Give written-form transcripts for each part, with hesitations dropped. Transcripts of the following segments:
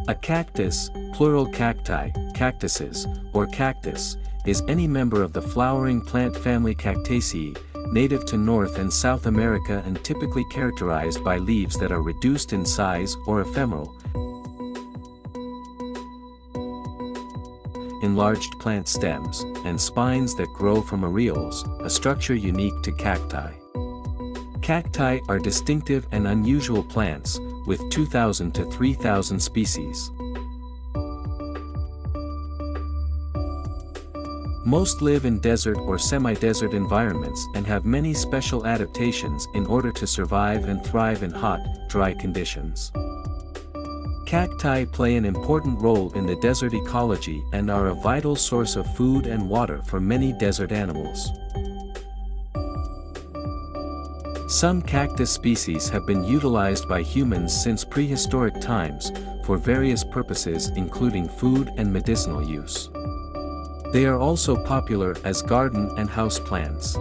A cactus, plural cacti, cactuses, or cactus, is any member of the flowering plant family Cactaceae, native to North and South America and typically characterized by leaves that are reduced in size or ephemeral, enlarged plant stems, and spines that grow from areoles, a structure unique to cacti. Cacti are distinctive and unusual plants, with 2,000 to 3,000 species. Most live in desert or semi-desert environments and have many special adaptations in order to survive and thrive in hot, dry conditions. Cacti play an important role in the desert ecology and are a vital source of food and water for many desert animals. Some cactus species have been utilized by humans since prehistoric times, for various purposes including food and medicinal use. They are also popular as garden and house plants.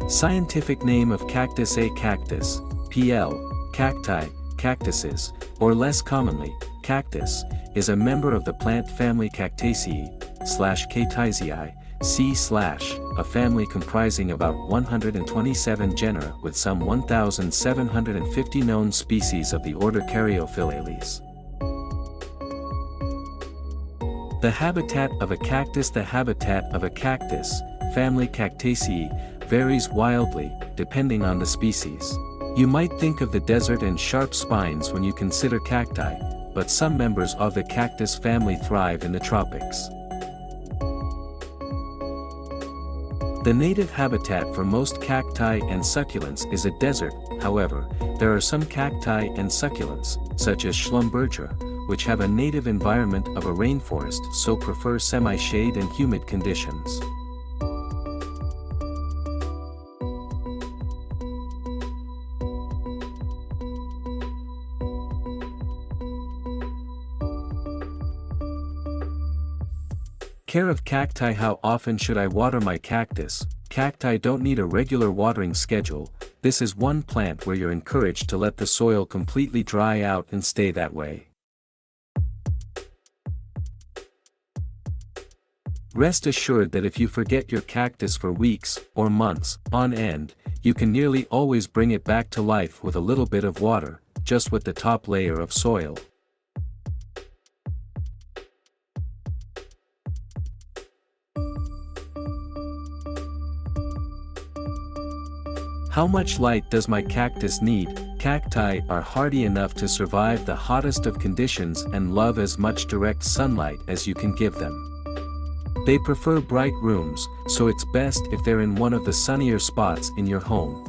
Scientific name of cactus: A cactus, PL, cacti, cactuses, or less commonly, cactus, is a member of the plant family Cactaceae/Cactiaceae, a family comprising about 127 genera with some 1,750 known species of the order Caryophyllales. The habitat of a cactus: The habitat of a cactus, family Cactaceae, varies wildly, depending on the species. You might think of the desert and sharp spines when you consider cacti, but some members of the cactus family thrive in the tropics. The native habitat for most cacti and succulents is a desert. However, there are some cacti and succulents, such as Schlumberger, which have a native environment of a rainforest, so prefer semi-shade and humid conditions. Care of cacti: How often should I water my cactus? Cacti don't need a regular watering schedule. This is one plant where you're encouraged to let the soil completely dry out and stay that way. Rest assured that if you forget your cactus for weeks, or months, on end, you can nearly always bring it back to life with a little bit of water, just with the top layer of soil. How much light does my cactus need? Cacti are hardy enough to survive the hottest of conditions and love as much direct sunlight as you can give them. They prefer bright rooms, so it's best if they're in one of the sunnier spots in your home.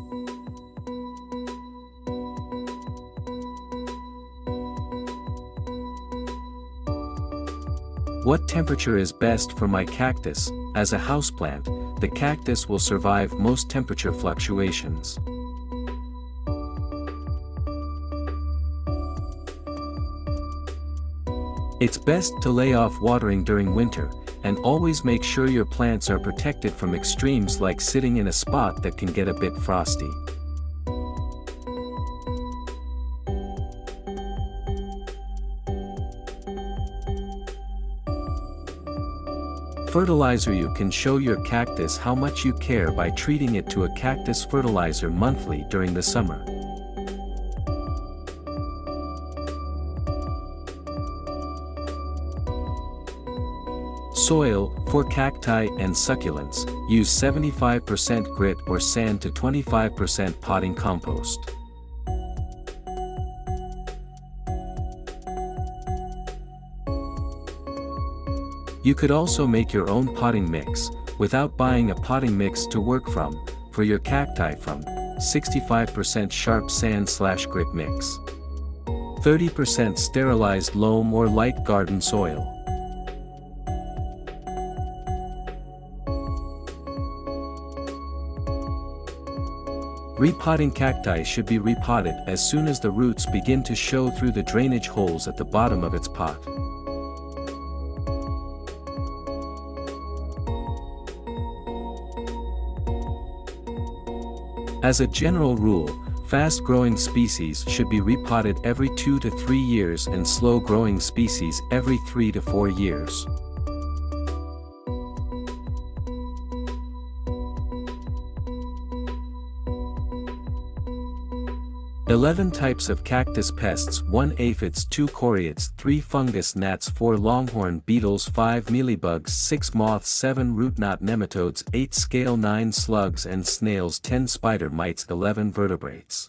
What temperature is best for my cactus? As a houseplant, the cactus will survive most temperature fluctuations. It's best to lay off watering during winter, and always make sure your plants are protected from extremes like sitting in a spot that can get a bit frosty. Fertilizer: You can show your cactus how much you care by treating it to a cactus fertilizer monthly during the summer. Soil: For cacti and succulents, use 75% grit or sand to 25% potting compost. You could also make your own potting mix, without buying a potting mix to work from, for your cacti from 65% sharp sand/grit mix, 30% sterilized loam or light garden soil. Repotting: Cacti should be repotted as soon as the roots begin to show through the drainage holes at the bottom of its pot. As a general rule, Fast-growing species should be repotted every 2 to 3 years and slow-growing species every 3 to 4 years. Eleven types of cactus pests: 1 aphids, 2 corioids, 3 fungus gnats, 4 longhorn beetles, 5 mealybugs, 6 moths, 7 root knot nematodes, 8 scale, 9 slugs and snails, 10 spider mites, 11 vertebrates.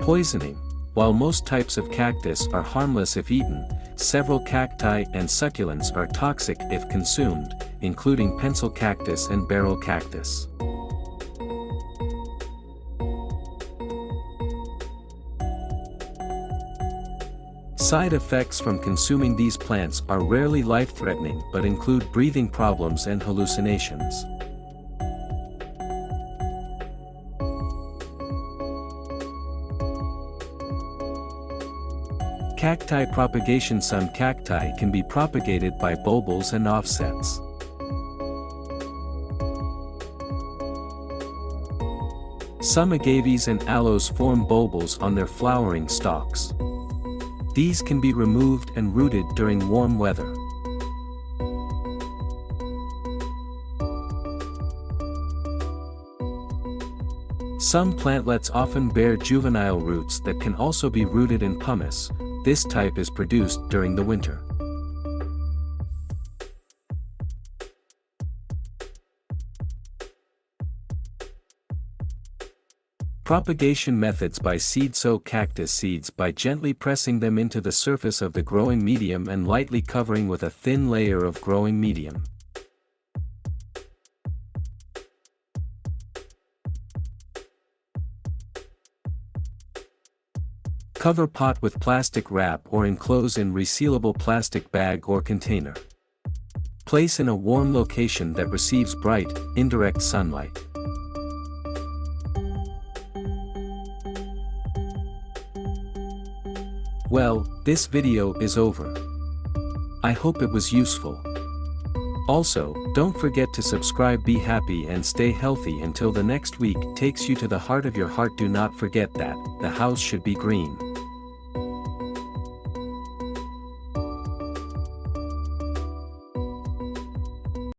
Poisoning. While most types of cactus are harmless if eaten, several cacti and succulents are toxic if consumed, including pencil cactus and barrel cactus. Side effects from consuming these plants are rarely life-threatening but include breathing problems and hallucinations. Cacti propagation. Some cacti can be propagated by bulbils and offsets. Some agaves and aloes form bulbils on their flowering stalks. These can be removed and rooted during warm weather. Some plantlets often bear juvenile roots that can also be rooted in pumice. This type is produced during the winter. Propagation methods: by seed. Sow cactus seeds by gently pressing them into the surface of the growing medium and lightly covering with a thin layer of growing medium. Cover pot with plastic wrap or enclose in resealable plastic bag or container. Place in a warm location that receives bright, indirect sunlight. Well, this video is over. I hope it was useful. Also, don't forget to subscribe. Be happy and stay healthy until the next week takes you to the heart of your heart. Do not forget that the house should be green.